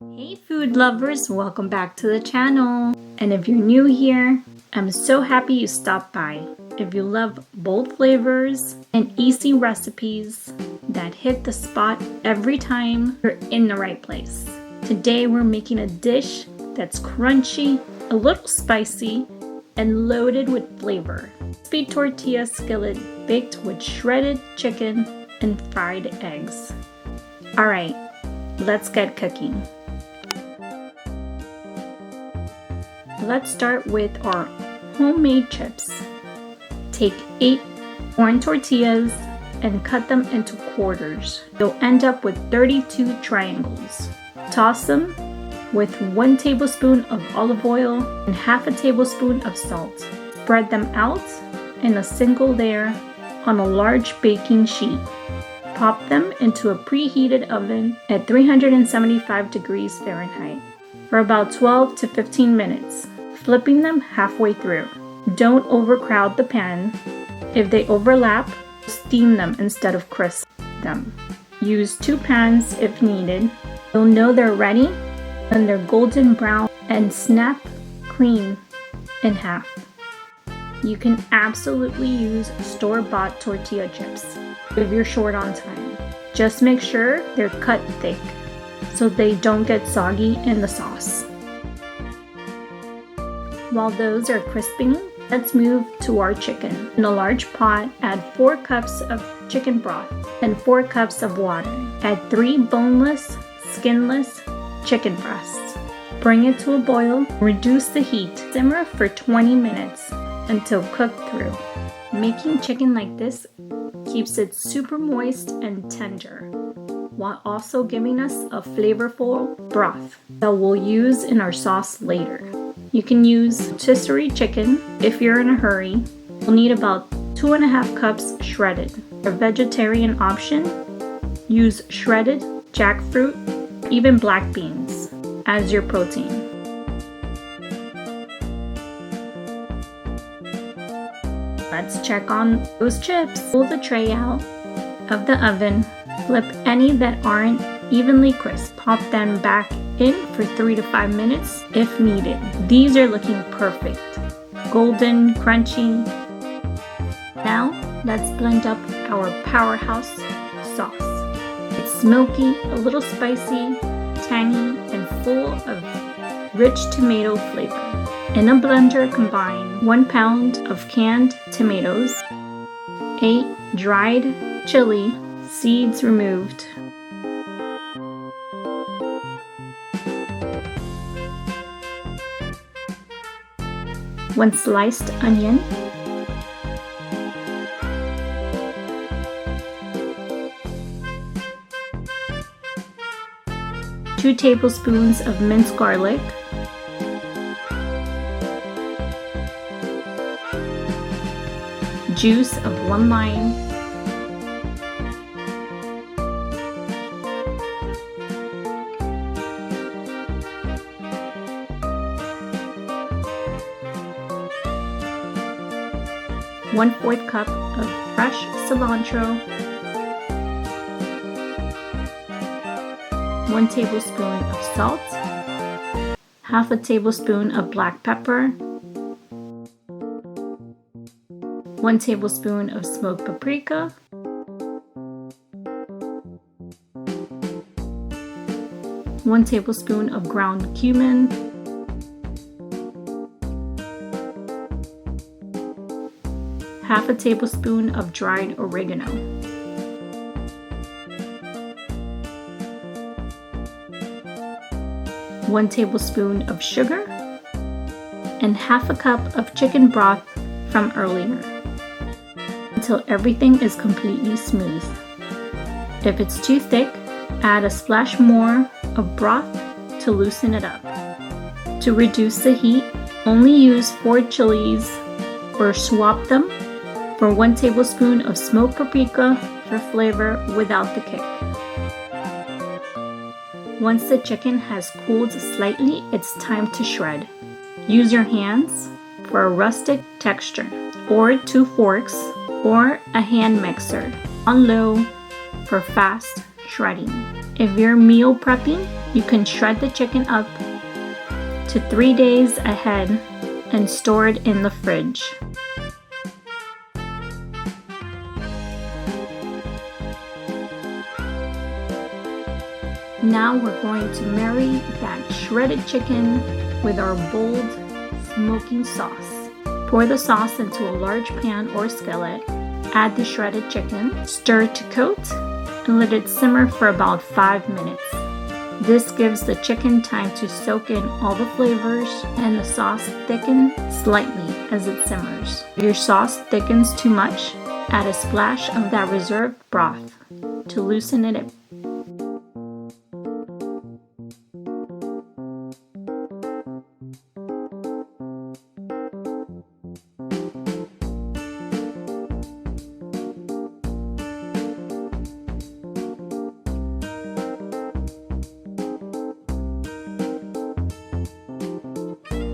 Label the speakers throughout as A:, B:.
A: Hey food lovers, welcome back to the channel. And if you're new here, I'm so happy you stopped by. If you love bold flavors and easy recipes that hit the spot every time, you're in the right place. Today we're making a dish that's crunchy, a little spicy, and loaded with flavor. Crispy tortilla skillet baked with shredded chicken and fried eggs. Alright, let's get cooking. Let's start with our homemade chips. Take 8 corn tortillas and cut them into quarters. You'll end up with 32 triangles. Toss them with 1 tablespoon of olive oil and half a tablespoon of salt. Spread them out in a single layer on a large baking sheet. Pop them into a preheated oven at 375 degrees Fahrenheit for about 12 to 15 minutes, flipping them halfway through. Don't overcrowd the pan. If they overlap, steam them instead of crisp them. Use 2 pans if needed. You'll know they're ready when they're golden brown and snap clean in half. You can absolutely use store-bought tortilla chips if you're short on time. Just make sure they're cut thick so they don't get soggy in the sauce. While those are crisping, let's move to our chicken. In a large pot, add 4 cups of chicken broth and 4 cups of water. Add 3 boneless, skinless chicken breasts. Bring it to a boil. Reduce the heat. Simmer for 20 minutes until cooked through. Making chicken like this keeps it super moist and tender, while also giving us a flavorful broth that we'll use in our sauce later. You can use rotisserie chicken if you're in a hurry. You'll need about 2.5 cups shredded. For vegetarian option, use shredded jackfruit, even black beans as your protein. Let's check on those chips. Pull the tray out of the oven. Flip any that aren't evenly crisp. Pop them back in for 3 to 5 minutes if needed. These are looking perfect. Golden, crunchy. Now, let's blend up our powerhouse sauce. It's smoky, a little spicy, tangy, and full of rich tomato flavor. In a blender, combine 1 pound of canned tomatoes, 8 dried chili, seeds removed, 1 sliced onion, 2 tablespoons of minced garlic, juice of 1 lime, one-fourth cup of fresh cilantro, 1 tablespoon of salt, half a tablespoon of black pepper, 1 tablespoon of smoked paprika, 1 tablespoon of ground cumin, 1/2 tablespoon of dried oregano, 1 tablespoon of sugar, and 1/2 cup of chicken broth from earlier, until everything is completely smooth. If it's too thick, add a splash more of broth to loosen it up. To reduce the heat, only use 4 chilies or swap them for 1 tablespoon of smoked paprika for flavor without the kick. Once the chicken has cooled slightly, it's time to shred. Use your hands for a rustic texture, or 2 forks, or a hand mixer on low for fast shredding. If you're meal prepping, you can shred the chicken up to 3 days ahead and store it in the fridge. Now we're going to marry that shredded chicken with our bold smoking sauce. Pour the sauce into a large pan or skillet. Add the shredded chicken, stir to coat, and let it simmer for about 5 minutes. This gives the chicken time to soak in all the flavors and the sauce thicken slightly as it simmers. If your sauce thickens too much, add a splash of that reserved broth to loosen it.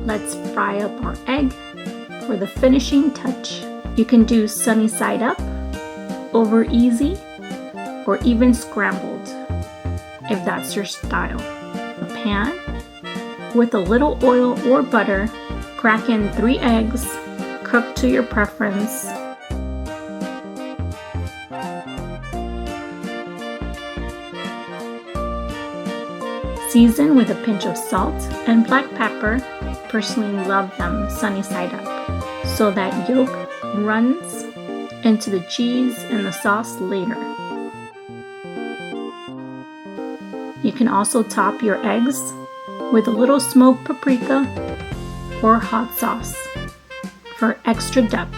A: Let's fry up our egg for the finishing touch. You can do sunny side up, over easy, or even scrambled, if that's your style. A pan with a little oil or butter, crack in 3 eggs, cook to your preference. Season with a pinch of salt and black pepper. Personally love them sunny side up so that yolk runs into the cheese and the sauce later. You can also top your eggs with a little smoked paprika or hot sauce for extra depth.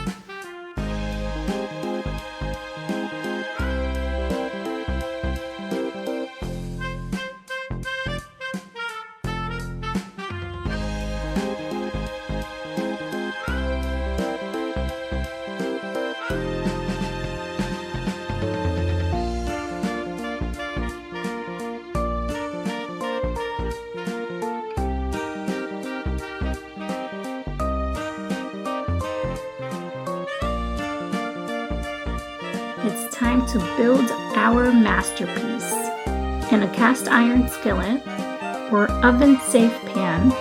A: It's time to build our masterpiece. In a cast iron skillet or oven safe pan,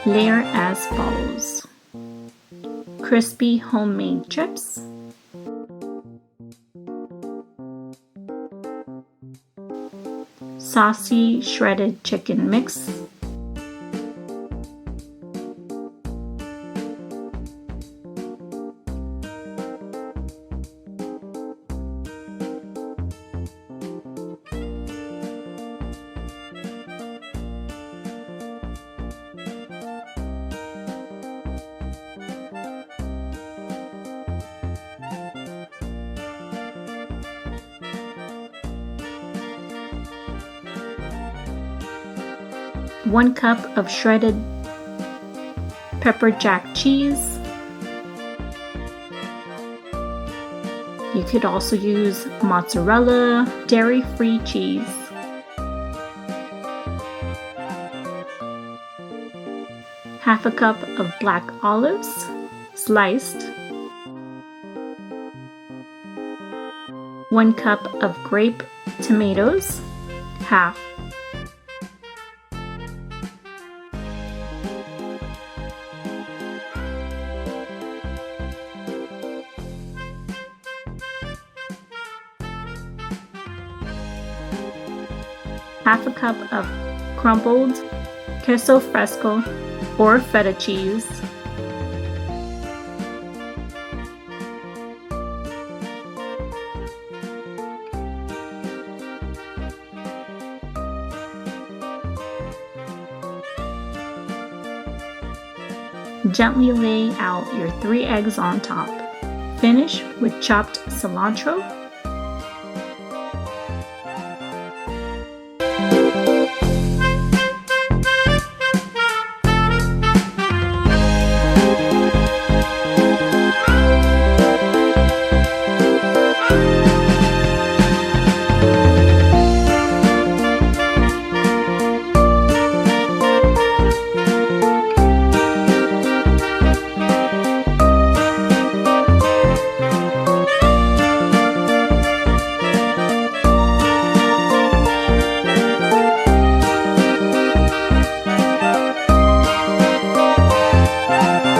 A: layer as follows: crispy homemade chips, saucy shredded chicken mix, one cup of shredded pepper jack cheese. You could also use mozzarella, dairy-free cheese, half a cup of black olives, sliced, 1 cup of grape tomatoes, half, half a cup of crumbled queso fresco or feta cheese, gently lay out your 3 eggs on top. Finish with chopped cilantro